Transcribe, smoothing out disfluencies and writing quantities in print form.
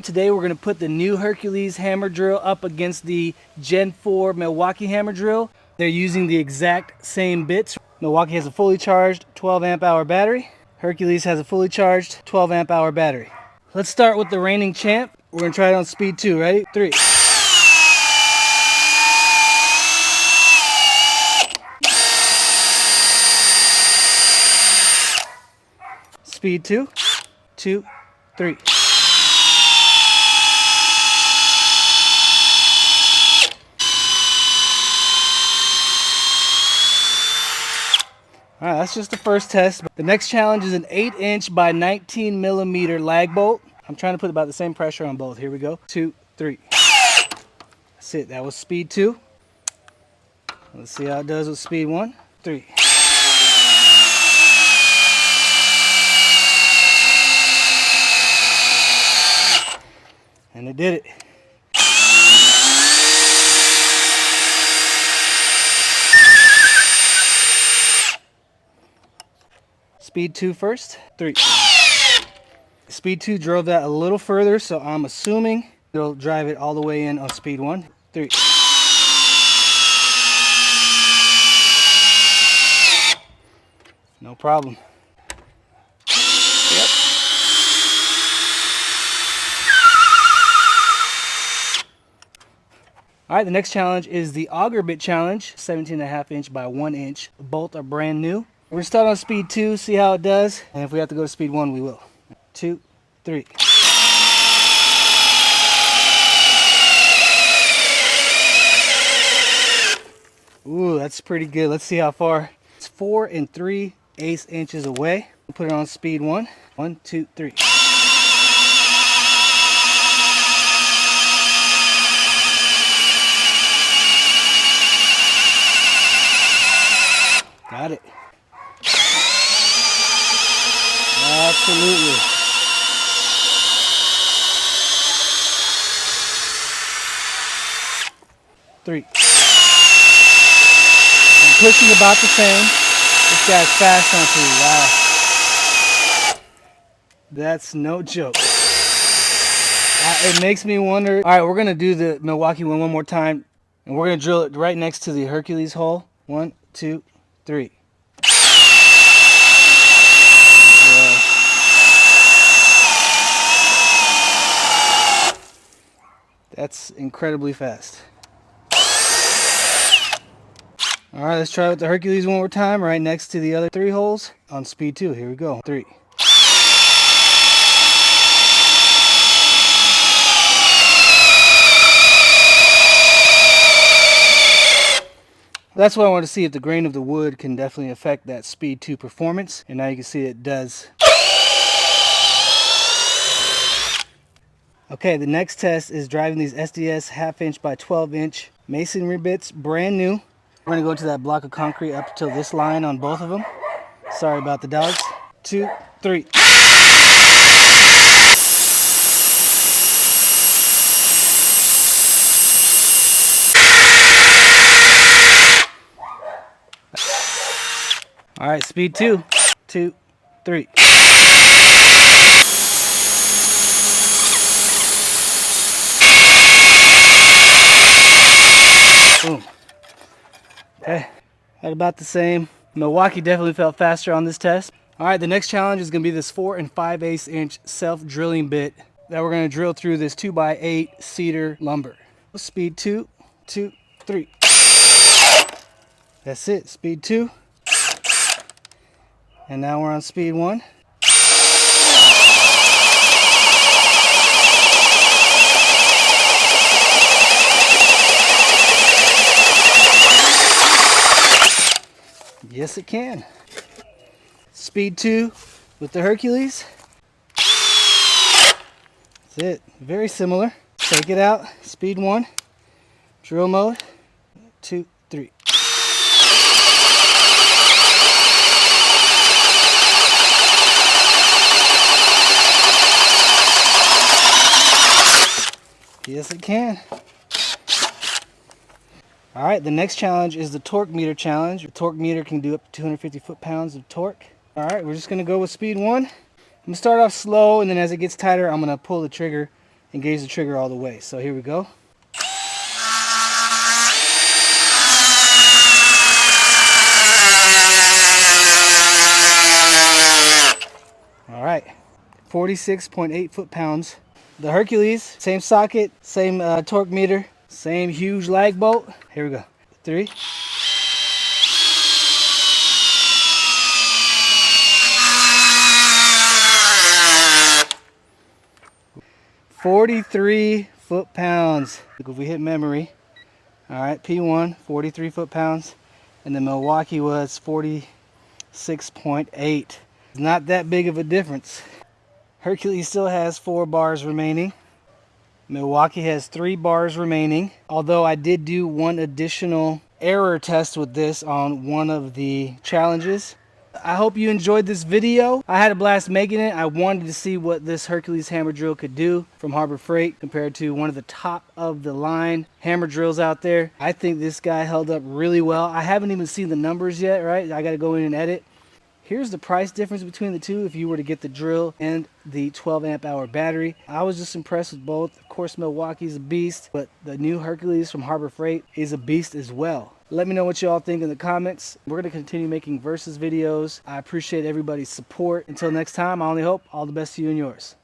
Today we're going to put the new Hercules hammer drill up against the Gen 4 Milwaukee hammer drill. They're using the exact same bits. Milwaukee has a fully charged 12 amp hour battery. Hercules has a fully charged 12 amp hour battery. Let's start with the reigning champ. We're going to try it on speed 2. Ready? 3. Speed 2. 2, 3. All right, that's just the first test. The next challenge is an 8-inch by 19mm lag bolt. I'm trying to put about the same pressure on both. Here we go. 2, 3. That's it. That was speed 2. Let's see how it does with speed 1. 3. And it did it. Speed 2 first. 3. Speed 2 drove that a little further, so I'm assuming it'll drive it all the way in on speed 1. 3. No problem. Yep. All right, the next challenge is the Auger bit challenge. 17.5 inch by 1 inch. Both are brand new. We're gonna start on speed 2, see how it does, and if we have to go to speed 1, we will. 2, 3. Ooh, that's pretty good. Let's see how far. It's 4 3/8 inches away. Put it on speed 1. 1, 2, 3. Got it. Absolutely. Three. I'm pushing about the same. This guy's fast on 2. Wow. That's no joke. It makes me wonder. All right, we're going to do the Milwaukee one more time. And we're going to drill it right next to the Hercules hole. 1, 2, 3. That's incredibly fast. All right, let's try it with the Hercules one more time, right next to the other 3 holes on speed 2. Here we go. 3. That's why I want to see if the grain of the wood can definitely affect that speed 2 performance. And now you can see it does. Okay, the next test is driving these SDS 1/2 inch by 12 inch masonry bits, brand new. We're gonna go to that block of concrete up till this line on both of them. Sorry about the dogs. 2, 3. All right, speed 2. 2, 3. Boom. Okay, at about the same. Milwaukee definitely felt faster on this test. All right, the next challenge is gonna be this 4 5/8 inch self-drilling bit that we're gonna drill through this 2x8 cedar lumber. Speed 2, 2, 3. That's it, speed 2. And now we're on speed 1. Yes, it can. Speed 2 with the Hercules. That's it. Very similar. Take it out. Speed 1. Drill mode. 2, 3. Yes, it can. All right, the next challenge is the torque meter challenge. The torque meter can do up to 250 foot-pounds of torque. All right, we're just gonna go with speed 1. I'm gonna start off slow, and then as it gets tighter, I'm gonna pull the trigger engage the trigger all the way. So here we go. All right, 46.8 foot-pounds. The Hercules, same socket, same torque meter, same huge lag bolt. Here we go. 3. 43 foot-pounds. If we hit memory, all right, P1, 43 foot-pounds, and the Milwaukee was 46.8. Not that big of a difference. Hercules still has 4 bars remaining. Milwaukee has 3 bars remaining. Although I did do one additional error test with this on one of the challenges. I hope you enjoyed this video. I had a blast making it. I wanted to see what this Hercules hammer drill could do from Harbor Freight compared to one of the top of the line hammer drills out there. I think this guy held up really well. I haven't even seen the numbers yet, right? I got to go in and edit. Here's the price difference between the two if you were to get the drill and the 12 amp hour battery. I was just impressed with both. Of course, Milwaukee's a beast, but the new Hercules from Harbor Freight is a beast as well. Let me know what y'all think in the comments. We're going to continue making versus videos. I appreciate everybody's support. Until next time, I only hope all the best to you and yours.